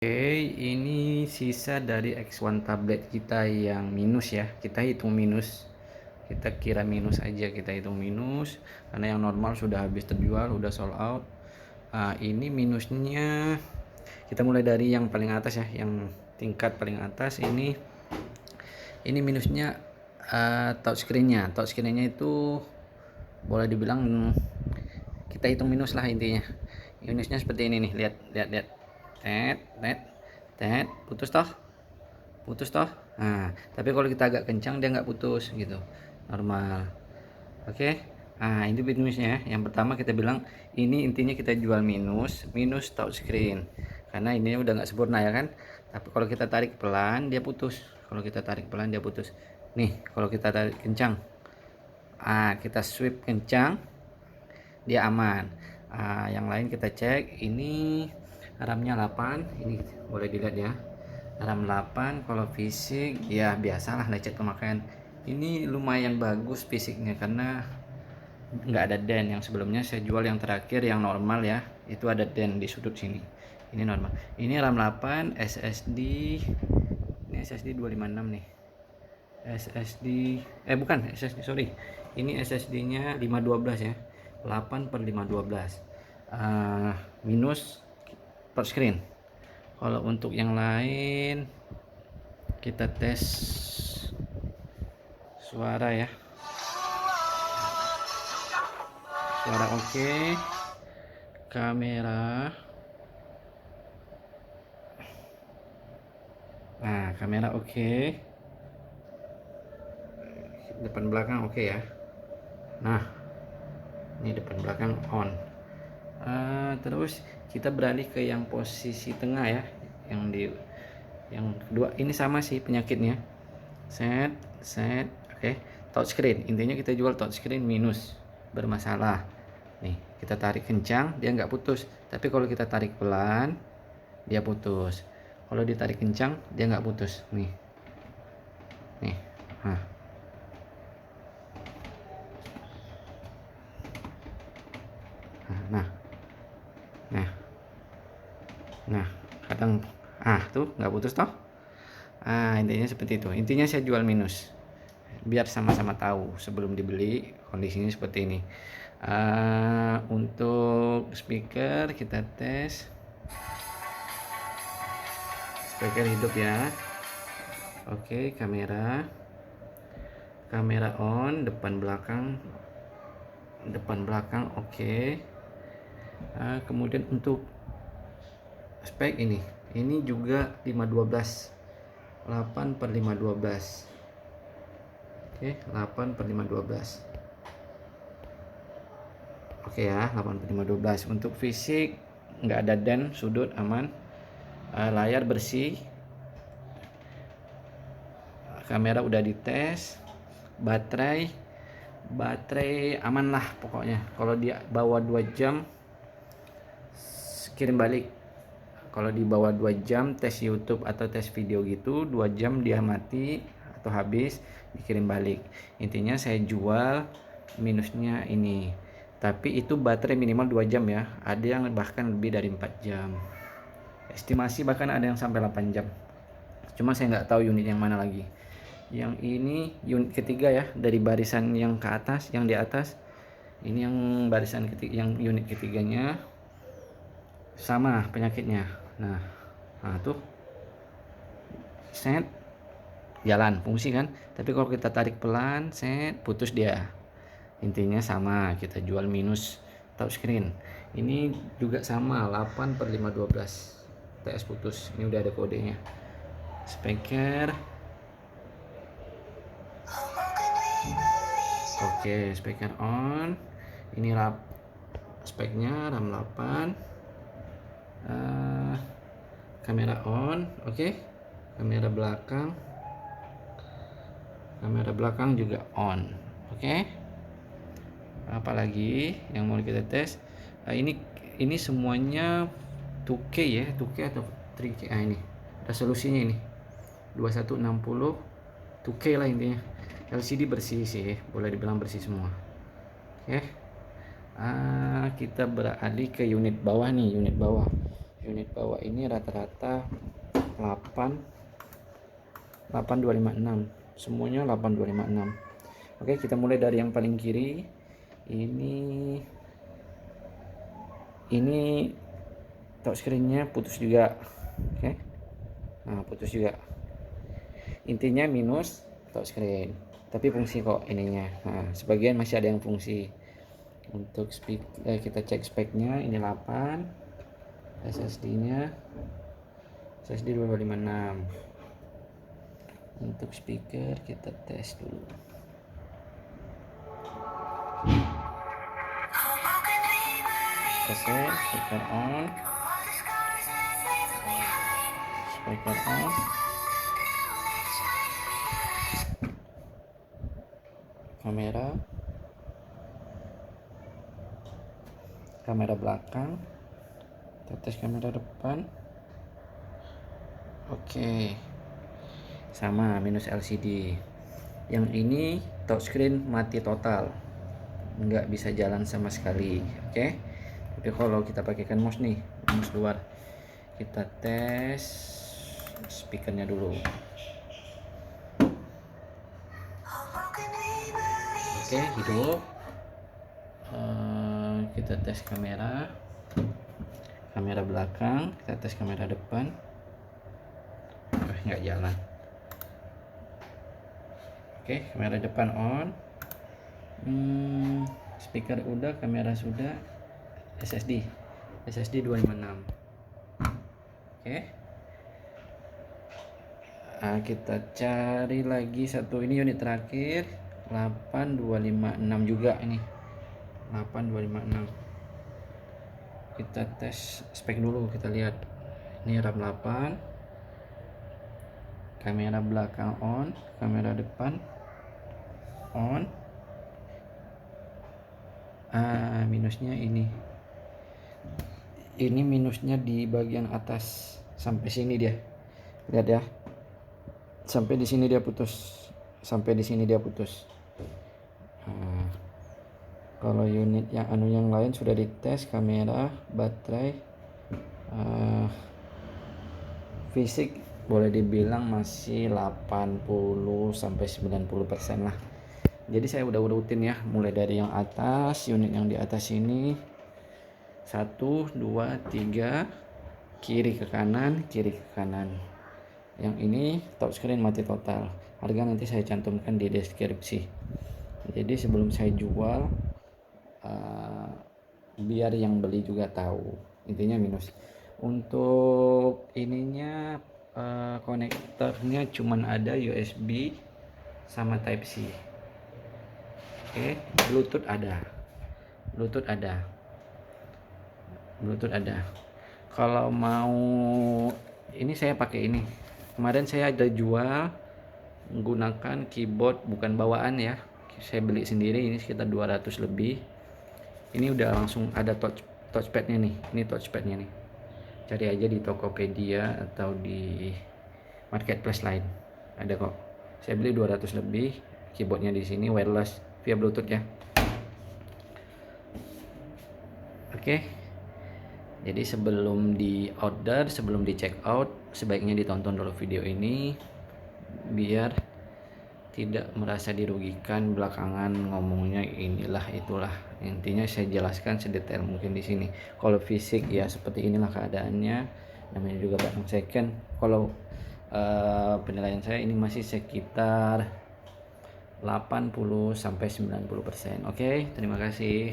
Oke, ini sisa dari X1 tablet kita yang minus ya. Kita hitung minus. Kita kira minus aja, kita hitung minus karena yang normal sudah habis terjual, udah sold out. Ini minusnya kita mulai dari yang paling atas ya, yang tingkat paling atas ini minusnya touchscreen-nya. Touchscreen-nya itu boleh dibilang kita hitung minus lah intinya. Minusnya seperti ini nih, lihat. Putus toh. Nah, tapi kalau kita agak kencang dia nggak putus gitu, normal. Oke. Ini minusnya. Yang pertama kita bilang ini intinya kita jual minus touchscreen karena ini udah nggak sempurna ya kan. Tapi kalau kita tarik pelan dia putus. Nih, kalau kita tarik kencang, kita sweep kencang dia aman. Yang lain kita cek, ini RAM-nya 8, ini boleh dilihat ya, RAM 8. Kalau fisik ya biasalah lecet pemakaian. Ini lumayan bagus fisiknya karena nggak ada dent. Yang sebelumnya saya jual yang terakhir yang normal ya, itu ada dent di sudut sini. Ini normal. Ini RAM 8, SSD ini SSD 256 nih. Bukan SSD, sorry, ini SSD nya 512 ya, 8/512. Minus touchscreen. Kalau untuk yang lain kita tes suara ya, suara oke, kamera kamera oke, depan belakang oke ya. Nah, ini depan belakang on. Terus kita beralih ke yang posisi tengah ya, yang kedua. Ini sama sih penyakitnya, set oke. Touchscreen, intinya kita jual touchscreen minus, bermasalah. Nih, kita tarik kencang dia nggak putus, tapi kalau kita tarik pelan dia putus. Kalau ditarik kencang dia nggak putus. Nih. Nah, kadang tuh nggak putus toh. Intinya seperti itu. Intinya saya jual minus biar sama-sama tahu sebelum dibeli kondisinya seperti ini. Untuk speaker kita tes, speaker hidup ya. Oke, kamera on, depan belakang oke. Kemudian untuk spek ini juga 512, 8/512. Oke, 8/512. Oke ya, 8/512. Untuk fisik nggak ada dent, sudut aman, layar bersih, kamera udah dites, baterai aman lah pokoknya. Kalau dia bawa 2 jam kirim balik. Kalau di bawah 2 jam tes YouTube atau tes video gitu, 2 jam dia mati atau habis, dikirim balik. Intinya saya jual minusnya ini. Tapi itu baterai minimal 2 jam ya. Ada yang bahkan lebih dari 4 jam. Estimasi bahkan ada yang sampai 8 jam. Cuma saya nggak tahu unit yang mana lagi. Yang ini unit ketiga ya, dari barisan yang ke atas, yang di atas. Ini yang barisan ketiga, yang unit ketiganya sama penyakitnya. Nah tuh set jalan fungsi kan, tapi kalau kita tarik pelan set putus dia. Intinya sama, kita jual minus touchscreen. Ini juga sama, 8/512 TS putus. Ini udah ada kodenya. Speaker oke, speaker on. Ini speknya RAM 8. Kamera on, oke. Kamera belakang juga on, oke. Apalagi yang mau kita tes? Ini semuanya 2K ya, 2K atau 3K. Ini resolusinya ini 2160, 2K lah intinya. LCD bersih sih, boleh dibilang bersih semua. Oke. Kita beralih ke unit bawah nih, unit bawah. unit bawah ini rata-rata 8256, semuanya 8256. Oke, kita mulai dari yang paling kiri. Ini touchscreen-nya putus juga. Oke, nah putus juga, intinya minus touchscreen, tapi fungsi kok ininya. Nah, sebagian masih ada yang fungsi. Untuk kita cek speknya, ini 8, SSD-nya SSD 2256. Untuk speaker kita tes dulu. Speaker on, speaker on, kamera belakang, kita tes kamera depan. Oke, sama, minus LCD. Yang ini touchscreen mati total, nggak bisa jalan sama sekali. Oke, tapi kalau kita pakaikan mouse nih, mouse luar, kita tes speakernya dulu. Oke, hidup. Kita tes kamera belakang, kita tes kamera depan. Nggak jalan. Oke, kamera depan on, speaker udah, kamera sudah, SSD 256. Oke, kita cari lagi satu, ini unit terakhir 8256 juga, ini 8256. Kita tes spek dulu, kita lihat. Ini RAM 8, kamera belakang on, kamera depan on. Minusnya ini minusnya di bagian atas, sampai sini dia, lihat ya, sampai di sini dia putus, kalau unit yang lain sudah dites, kamera, baterai, fisik boleh dibilang masih 80 sampai 90% lah. Jadi saya udah urutin ya, mulai dari yang atas, unit yang di atas ini 1, 2, 3, kiri ke kanan. Yang ini touchscreen mati total. Harga nanti saya cantumkan di deskripsi. Jadi sebelum saya jual, biar yang beli juga tahu, intinya minus. Untuk ininya konektornya cuman ada USB sama Type C. Oke, Bluetooth ada. Kalau mau ini, saya pakai ini. Kemarin saya ada jual menggunakan keyboard bukan bawaan ya. Saya beli sendiri, ini sekitar 200 lebih. Ini udah langsung ada touchpadnya nih. Ini touchpadnya nih. Cari aja di Tokopedia atau di marketplace lain. Ada kok. Saya beli 200 lebih. Keyboardnya di sini wireless via Bluetooth ya. Oke. Jadi sebelum di order, sebelum di check out, sebaiknya ditonton dulu video ini biar tidak merasa dirugikan belakangan ngomongnya inilah itulah. Intinya saya jelaskan sedetail mungkin di sini. Kalau fisik ya seperti inilah keadaannya, namanya juga barang second. Kalau penilaian saya ini masih sekitar 80 sampai 90%. Oke, terima kasih.